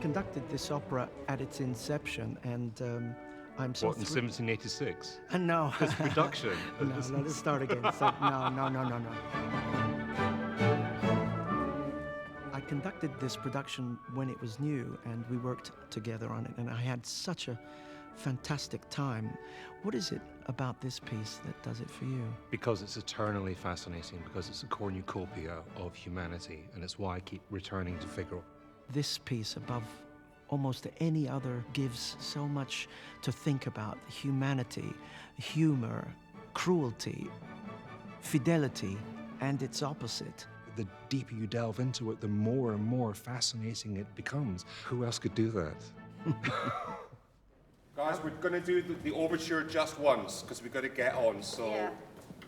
conducted this opera at its inception, and I'm so... What, in 1786? No. This production? No, let's start again. No. I conducted this production when it was new, and we worked together on it, and I had such a fantastic time. What is it about this piece that does it for you? Because it's eternally fascinating, because it's a cornucopia of humanity, and it's why I keep returning to Fiagro. This piece, above almost any other, gives so much to think about: humanity, humor, cruelty, fidelity, and its opposite. The deeper you delve into it, the more and more fascinating it becomes. Who else could do that? Guys, we're going to do the overture just once, because we've got to get on, so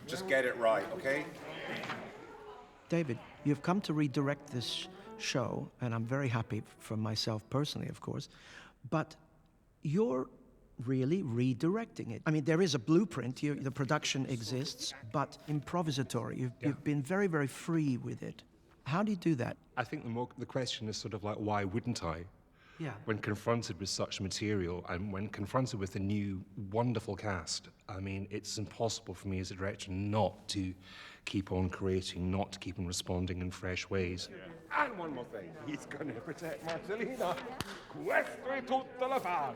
just get it right, okay? David, you've come to redirect this show, and I'm very happy for myself personally, of course, but you're really redirecting it. I mean, there is a blueprint, the production exists, but improvisatory. You've been very, very free with it. How do you do that? I think the question is sort of like, why wouldn't I? Yeah. When confronted with such material and when confronted with a new, wonderful cast, I mean, it's impossible for me as a director not to keep on creating, not to keep on responding in fresh ways. Yeah. And one more thing, he's going to protect Marcellina. Questo è tutto da fare.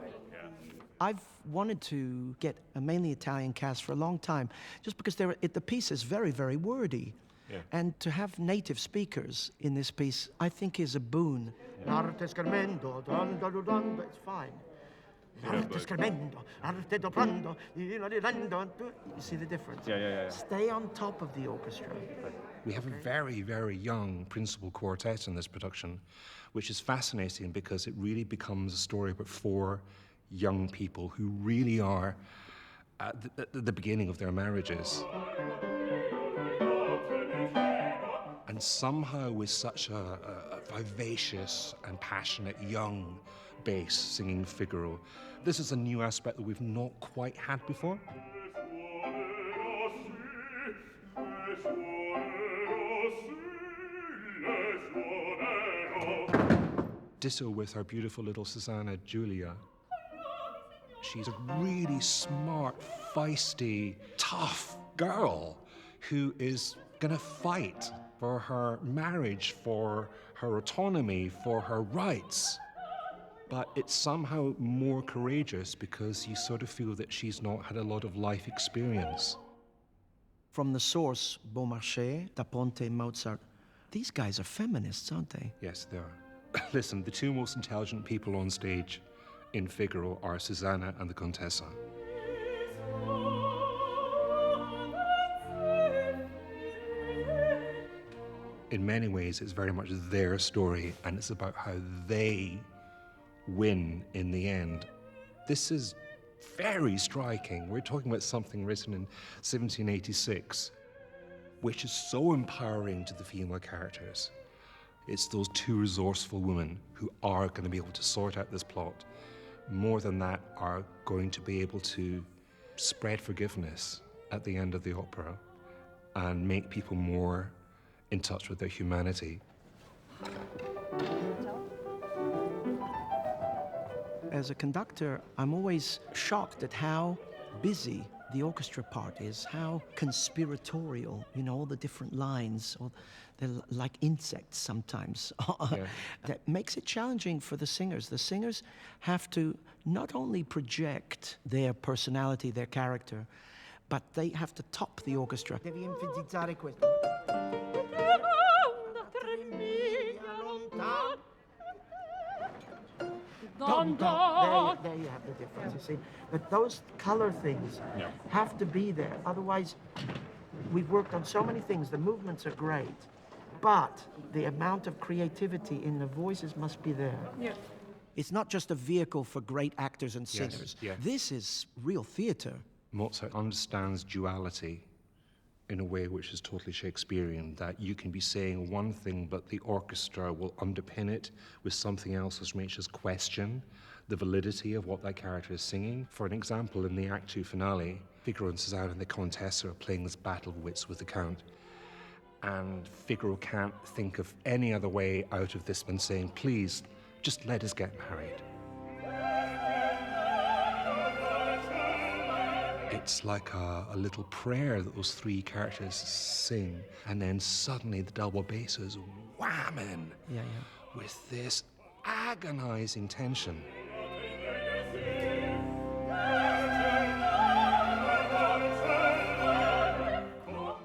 I've wanted to get a mainly Italian cast for a long time, just because the piece is very, very wordy. Yeah. And to have native speakers in this piece, I think, is a boon. It's fine. You see the difference? Yeah. Stay on top of the orchestra. We have a very, very young principal quartet in this production, which is fascinating because it really becomes a story about four young people who really are at the beginning of their marriages. And somehow with such a vivacious and passionate young bass singing Fiagro, this is a new aspect that we've not quite had before. Ditto with our beautiful little Susanna Giulia. She's a really smart, feisty, tough girl who is gonna fight for her marriage, for her autonomy, for her rights. But it's somehow more courageous because you sort of feel that she's not had a lot of life experience. From the source, Beaumarchais, Da Ponte, Mozart, these guys are feminists, aren't they? Yes, they are. Listen, the two most intelligent people on stage in Fiagro are Susanna and the Contessa. In many ways, it's very much their story, and it's about how they win in the end. This is very striking. We're talking about something written in 1786, which is so empowering to the female characters. It's those two resourceful women who are going to be able to sort out this plot. More than that, are going to be able to spread forgiveness at the end of the opera and make people more in touch with their humanity. As a conductor, I'm always shocked at how busy the orchestra part is, how conspiratorial, all the different lines, or they're like insects sometimes. Yeah. That makes it challenging for the singers. The singers have to not only project their personality, their character, but they have to top the orchestra. Devi enfatizzare questo. There you have the difference, you see. But those color things have to be there. Otherwise, we've worked on so many things. The movements are great, but the amount of creativity in the voices must be there. Yeah. It's not just a vehicle for great actors and singers. Yes, yeah. This is real theater. Mozart understands duality in a way which is totally Shakespearean, that you can be saying one thing, but the orchestra will underpin it with something else which makes us question the validity of what that character is singing. For an example, in the Act 2 finale, Fiagro and Susanna and the Contessa are playing this battle of wits with the Count. And Fiagro can't think of any other way out of this than saying, please, just let us get married. It's like a little prayer that those three characters sing, and then suddenly the double bass is whamming with this agonizing tension.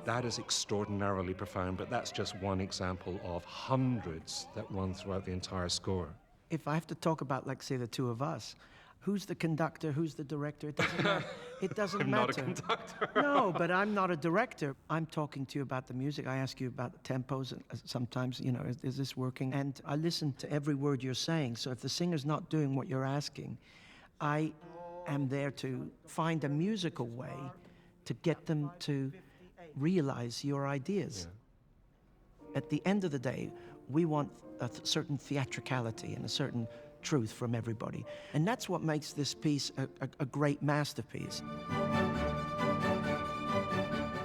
That is extraordinarily profound, but that's just one example of hundreds that run throughout the entire score. If I have to talk about, like, say, the two of us, who's the conductor, who's the director? It doesn't matter. It doesn't I'm matter. not a conductor. No, but I'm not a director. I'm talking to you about the music. I ask you about the tempos, and sometimes, you know, is this working? And I listen to every word you're saying. So if the singer's not doing what you're asking, I am there to find a musical way to get them to realize your ideas. Yeah. At the end of the day, we want a certain theatricality and a certain truth from everybody. And that's what makes this piece a great masterpiece.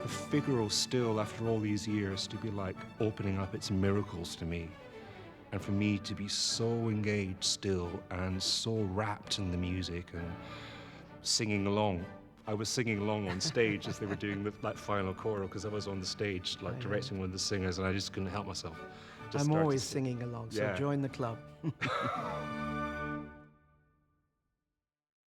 The Figaro still, after all these years, to be like opening up its miracles to me. And for me to be so engaged still and so wrapped in the music and singing along. I was singing along on stage as they were doing that final choral, because I was on the stage like directing one of the singers, and I just couldn't help myself. I'm always singing along, so join the club.